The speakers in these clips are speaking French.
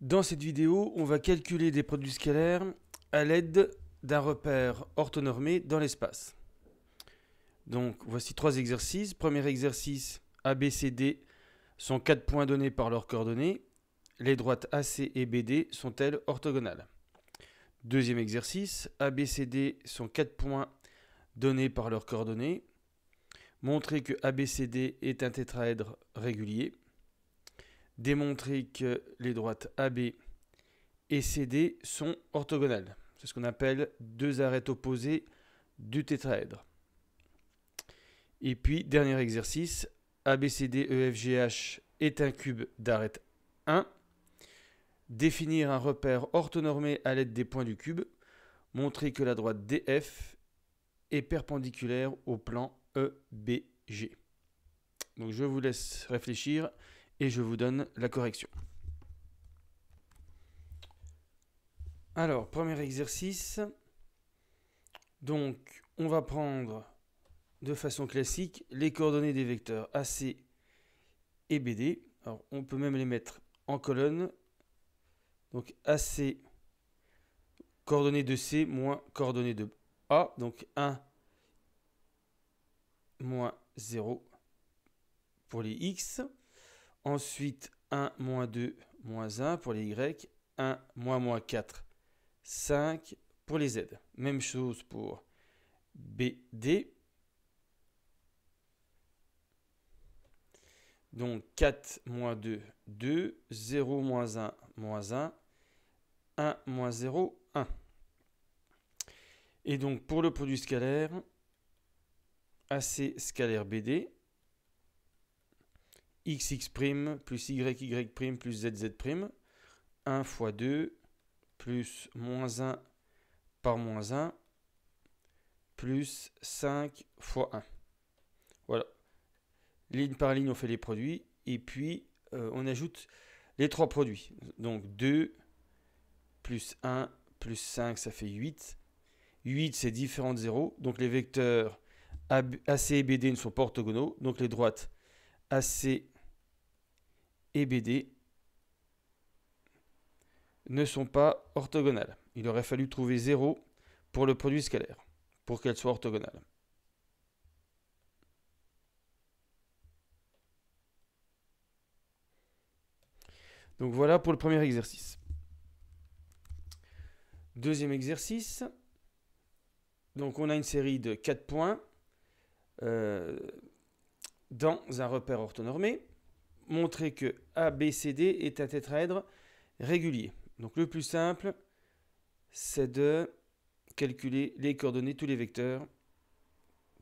Dans cette vidéo, on va calculer des produits scalaires à l'aide d'un repère orthonormé dans l'espace. Donc voici trois exercices. Premier exercice, A, B, C, D sont 4 points donnés par leurs coordonnées. Les droites AC et BD sont-elles orthogonales? Deuxième exercice, A, B, C, D sont 4 points donnés par leurs coordonnées. Montrer que ABCD est un tétraèdre régulier. Démontrer que les droites AB et CD sont orthogonales. C'est ce qu'on appelle deux arêtes opposées du tétraèdre. Et puis, dernier exercice, ABCDEFGH est un cube d'arête 1. Définir un repère orthonormé à l'aide des points du cube. Montrer que la droite DF est perpendiculaire au plan EBG. Donc je vous laisse réfléchir et je vous donne la correction. Alors, premier exercice. Donc, on va prendre de façon classique les coordonnées des vecteurs AC et BD. Alors, on peut même les mettre en colonne. Donc, AC, coordonnées de C, moins coordonnées de A. Donc, 1, moins 0 pour les X. Ensuite, 1, moins 2, moins 1 pour les Y. 1, moins 4, 5 pour les Z. Même chose pour BD. Donc 4 moins 2, 2, 0 moins 1, moins 1, 1 moins 0, 1. Et donc pour le produit scalaire, AC scalaire BD, XX' plus YY' plus ZZ', 1 fois 2, plus moins 1 par moins 1, plus 5 fois 1. Voilà. Ligne par ligne, on fait les produits. Et puis, on ajoute les trois produits. Donc 2 plus 1 plus 5, ça fait 8. 8, c'est différents de 0. Donc les vecteurs AC et BD ne sont pas orthogonaux. Donc les droites AC et BD ne sont pas orthogonales. Il aurait fallu trouver 0 pour le produit scalaire, pour qu'elles soient orthogonales. Donc voilà pour le premier exercice. Deuxième exercice. Donc on a une série de 4 points dans un repère orthonormé. Montrer que ABCD est un tétraèdre régulier. Donc le plus simple, c'est de calculer les coordonnées, tous les vecteurs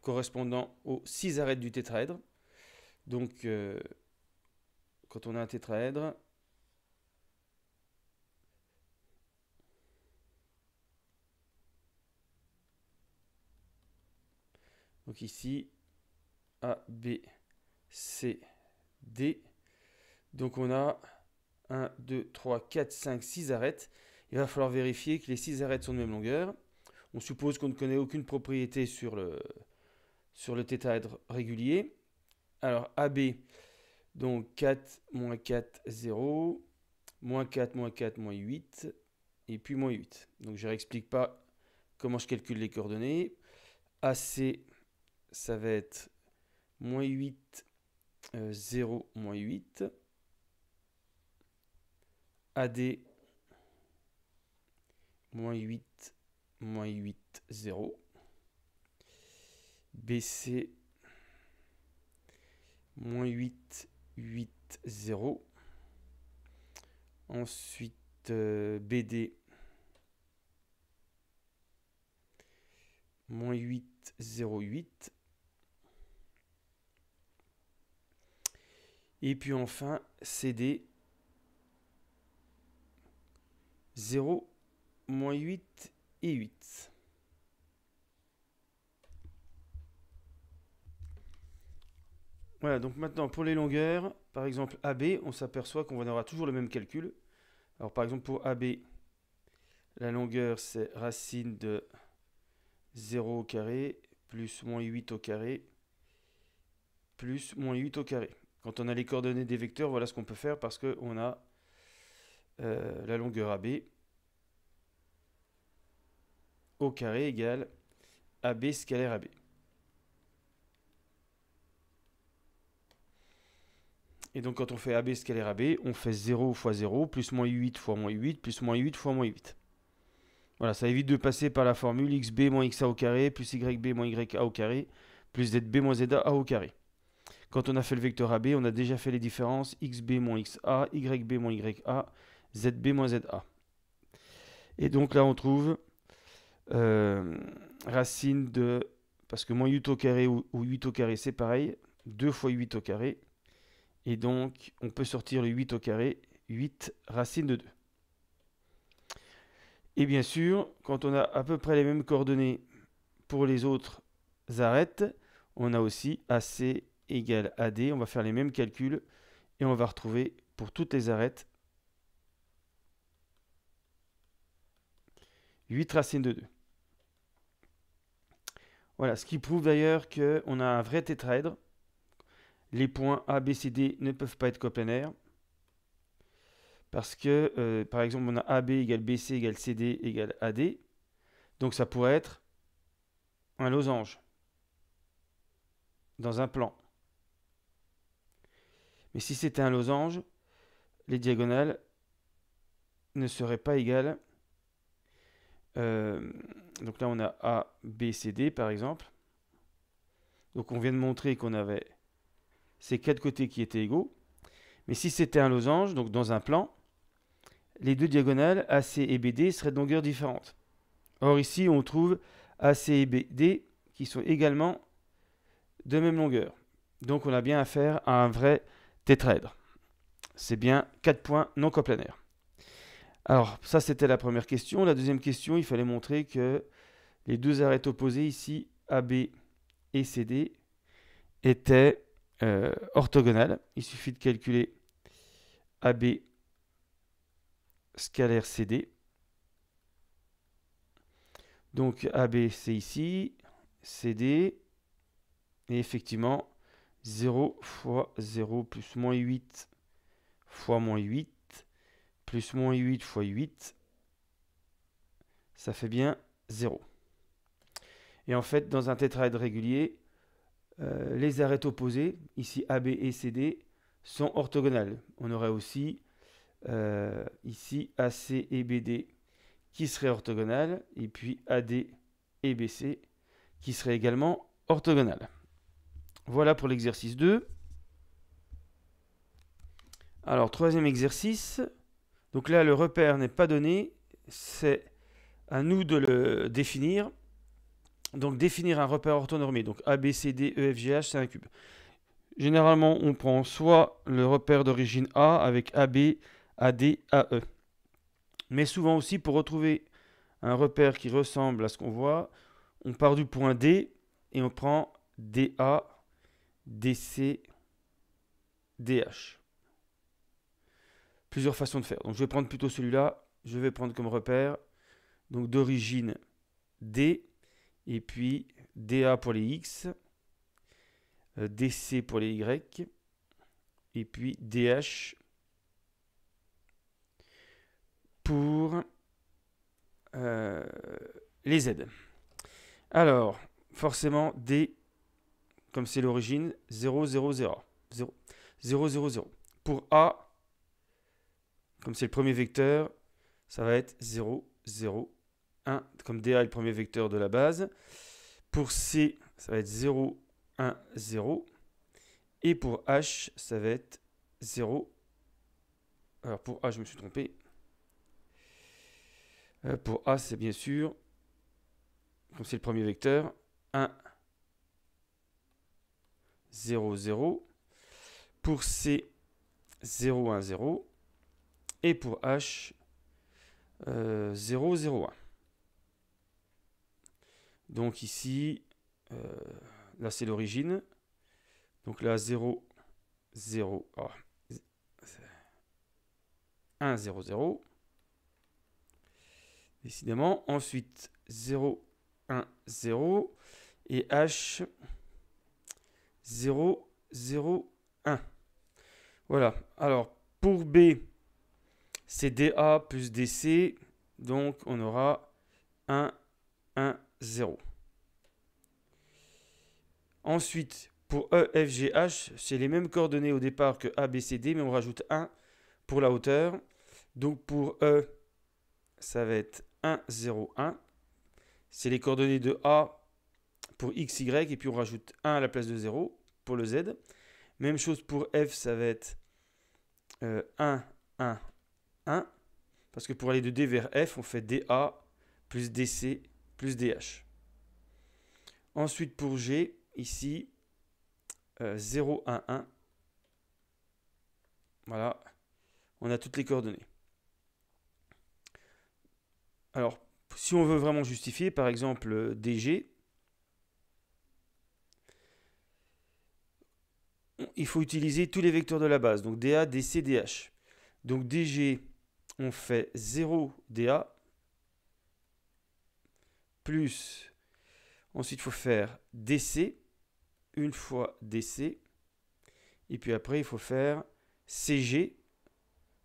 correspondant aux 6 arêtes du tétraèdre. Donc quand on a un tétraèdre, donc ici, A, B, C, D. Donc on a 1, 2, 3, 4, 5, 6 arêtes. Il va falloir vérifier que les 6 arêtes sont de même longueur. On suppose qu'on ne connaît aucune propriété sur le tétraèdre régulier. Alors AB, donc 4, moins 4, 0. Moins 4, moins 4, moins 8. Et puis moins 8. Donc je ne réexplique pas comment je calcule les coordonnées. AC, ça va être moins 8, 0, moins 8. AD, moins 8, moins 8, 0. BC, moins 8, 8, 0. Ensuite, BD, moins 8, 0, 8. Et puis enfin, CD, 0, moins 8 et 8. Voilà, donc maintenant pour les longueurs, par exemple AB, on s'aperçoit qu'on aura toujours le même calcul. Alors par exemple pour AB, la longueur c'est racine de 0 au carré plus moins 8 au carré plus moins 8 au carré. Quand on a les coordonnées des vecteurs, voilà ce qu'on peut faire parce qu'on a la longueur AB au carré égale AB scalaire AB. Et donc quand on fait AB scalaire AB, on fait 0 fois 0, plus moins 8 fois moins 8, plus moins 8 fois moins 8. Voilà, ça évite de passer par la formule xb moins xa au carré, plus yb moins ya au carré, plus zb moins za au carré. Quand on a fait le vecteur AB, on a déjà fait les différences xb moins xa, yb moins ya, zb moins za. Et donc là, on trouve racine de... Parce que moins 8 au carré ou 8 au carré, c'est pareil. 2 fois 8 au carré. Et donc, on peut sortir le 8 au carré. 8 racine de 2. Et bien sûr, quand on a à peu près les mêmes coordonnées pour les autres arêtes, on a aussi AC égale AD. On va faire les mêmes calculs et on va retrouver pour toutes les arêtes 8 racine de 2. Voilà, ce qui prouve d'ailleurs qu'on a un vrai tétraèdre. Les points A, B, C, D ne peuvent pas être coplanaires. Parce que, par exemple, on a AB égale BC égale CD égale AD. Donc ça pourrait être un losange dans un plan. Mais si c'était un losange, les diagonales ne seraient pas égales. Donc là, on a A, B, C, D, par exemple. Donc on vient de montrer qu'on avait ces quatre côtés qui étaient égaux. Mais si c'était un losange, donc dans un plan, les deux diagonales, AC et BD, seraient de longueurs différentes. Or ici, on trouve AC et BD qui sont également de même longueur. Donc on a bien affaire à un vrai tétraèdre. C'est bien 4 points non coplanaires. Alors ça, c'était la première question. La deuxième question, il fallait montrer que les deux arêtes opposées ici, AB et CD, étaient orthogonales. Il suffit de calculer AB scalaire CD. Donc AB c'est ici, CD, et effectivement 0 fois 0 plus moins 8 fois moins 8, plus moins 8 fois 8, ça fait bien 0. Et en fait, dans un tétraèdre régulier, les arêtes opposées, ici AB et CD, sont orthogonales. On aurait aussi ici AC et BD qui seraient orthogonales, et puis AD et BC qui seraient également orthogonales. Voilà pour l'exercice 2. Alors, troisième exercice. Donc là, le repère n'est pas donné. C'est à nous de le définir. Donc, définir un repère orthonormé. Donc, A, B, C, D, E, F, G, H, c'est un cube. Généralement, on prend soit le repère d'origine A avec AB, AD, AE. Mais souvent aussi, pour retrouver un repère qui ressemble à ce qu'on voit, on part du point D et on prend DA, DC, DH. Plusieurs façons de faire. Donc je vais prendre plutôt celui-là. Je vais prendre comme repère donc d'origine D et puis DA pour les X, DC pour les Y et puis DH pour les Z. Alors, forcément, D, comme c'est l'origine, 0, 0, 0. 0, 0, 0, 0. Pour A, comme c'est le premier vecteur, ça va être 0, 0, 1. Comme DA est le premier vecteur de la base. Pour C, ça va être 0, 1, 0. Et pour H, ça va être 0. Alors pour A, je me suis trompé. Pour A, c'est bien sûr, comme c'est le premier vecteur, 1, 0, 0. Pour C, 0, 1, 0. Et pour H, 0, 0, 1. Donc ici, là c'est l'origine. Donc là, 0, 0, 1, 0, 0. Décidément. Ensuite, 0, 1, 0. Et H, 0, 0, 1. Voilà. Alors, pour B, c'est DA plus DC, donc on aura 1, 1, 0. Ensuite, pour E, F, G, H, c'est les mêmes coordonnées au départ que A, B, C, D, mais on rajoute 1 pour la hauteur. Donc pour E, ça va être 1, 0, 1. C'est les coordonnées de A pour X, Y, et puis on rajoute 1 à la place de 0 pour le Z. Même chose pour F, ça va être 1, 1, 1. Parce que pour aller de D vers F, on fait DA plus DC plus DH. Ensuite pour G, ici, 0, 1, 1. Voilà, on a toutes les coordonnées. Alors, si on veut vraiment justifier, par exemple DG, il faut utiliser tous les vecteurs de la base, donc DA, DC, DH. Donc DG, on fait 0 DA, plus, ensuite il faut faire DC, une fois DC, et puis après il faut faire CG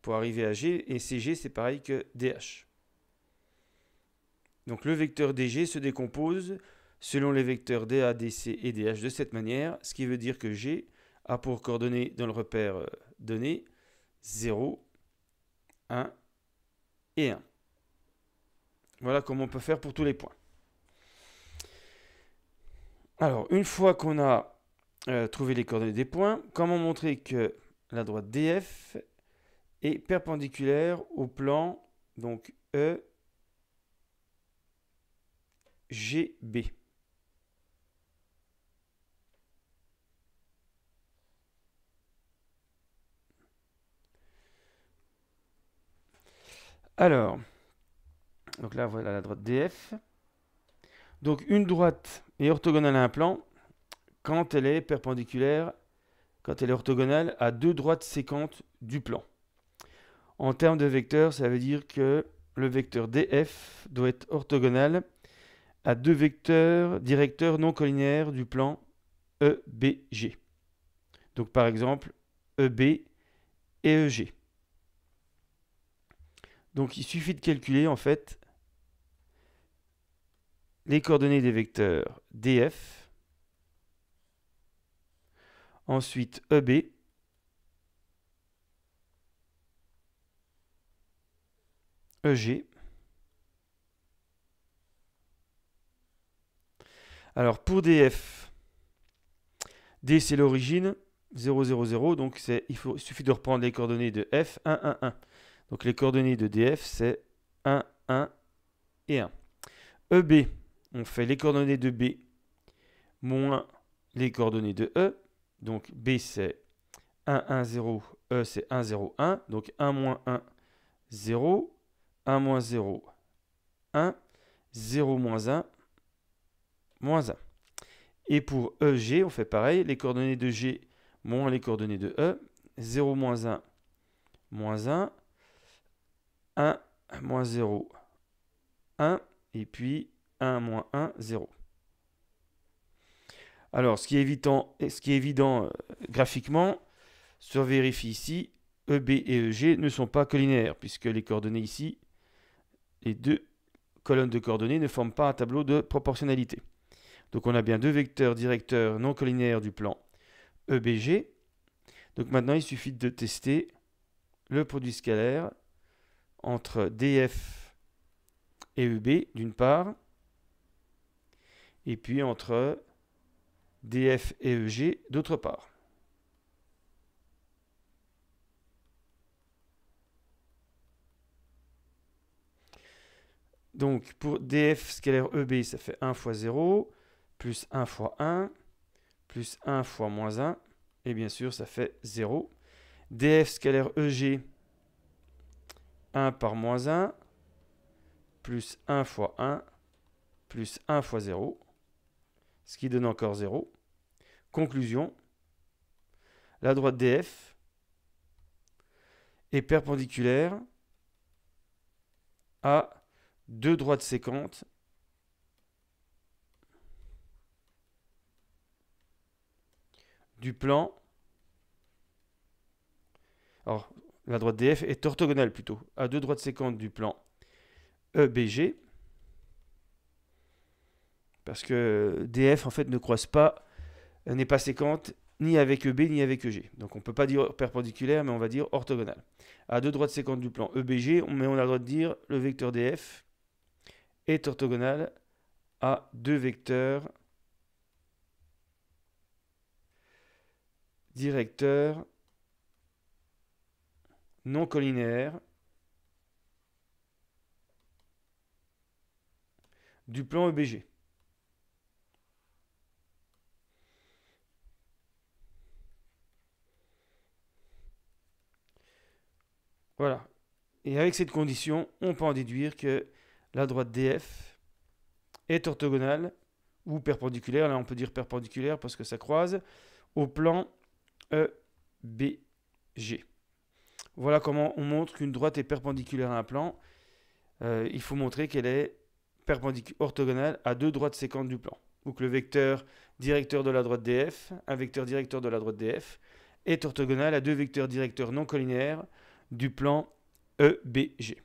pour arriver à G, et CG c'est pareil que DH. Donc le vecteur DG se décompose selon les vecteurs DA, DC et DH de cette manière, ce qui veut dire que G a pour coordonnées dans le repère donné 0, 1 et 1. Voilà comment on peut faire pour tous les points. Alors, une fois qu'on a trouvé les coordonnées des points, comment montrer que la droite DF est perpendiculaire au plan donc E, G, B. Alors, donc là voilà la droite DF. Donc une droite est orthogonale à un plan quand elle est perpendiculaire, quand elle est orthogonale à deux droites séquentes du plan. En termes de vecteurs, ça veut dire que le vecteur DF doit être orthogonal à deux vecteurs directeurs non collinaires du plan EBG. Donc par exemple EB et EG. Donc il suffit de calculer en fait les coordonnées des vecteurs DF, ensuite EB, EG. Alors pour DF, D c'est l'origine, 0, 0, 0, donc il suffit de reprendre les coordonnées de F, 1, 1, 1. Donc les coordonnées de DF c'est 1, 1 et 1. EB, on fait les coordonnées de B moins les coordonnées de E. Donc B c'est 1, 1, 0, E c'est 1, 0, 1. Donc 1 moins 1, 0. 1 moins 0, 1. 0 moins 1, moins 1. Et pour EG, on fait pareil. Les coordonnées de G moins les coordonnées de E. 0 moins 1, moins 1. 1 moins 0, 1. Et puis 1 moins 1, 0. Alors, ce qui est évident graphiquement, se vérifie ici, EB et EG ne sont pas collinaires, puisque les coordonnées ici, les deux colonnes de coordonnées ne forment pas un tableau de proportionnalité. Donc on a bien deux vecteurs directeurs non collinaires du plan EBG. Donc maintenant, il suffit de tester le produit scalaire entre DF et EB d'une part, et puis entre DF et EG d'autre part. Donc pour DF scalaire EB, ça fait 1 fois 0, plus 1 fois 1, plus 1 fois moins 1, et bien sûr ça fait 0. DF scalaire EG, 1 par moins 1, plus 1 fois 1, plus 1 fois 0, ce qui donne encore 0. Conclusion, la droite DF est perpendiculaire à deux droites séquentes du plan. Alors, la droite DF est orthogonale plutôt à deux droites séquentes du plan EBG, parce que DF en fait ne croise pas, n'est pas séquente ni avec EB ni avec EG. Donc on ne peut pas dire perpendiculaire, mais on va dire orthogonale. À deux droites séquentes du plan EBG, mais on a le droit de dire le vecteur DF est orthogonal à deux vecteurs directeurs non collinaires du plan EBG. Voilà. Et avec cette condition, on peut en déduire que la droite DF est orthogonale ou perpendiculaire. Là, on peut dire perpendiculaire parce que ça croise au plan EBG. Voilà comment on montre qu'une droite est perpendiculaire à un plan. Il faut montrer qu'elle est orthogonale à deux droites séquentes du plan. Donc le vecteur directeur de la droite DF, un vecteur directeur de la droite DF, est orthogonal à deux vecteurs directeurs non collinaires du plan EBG.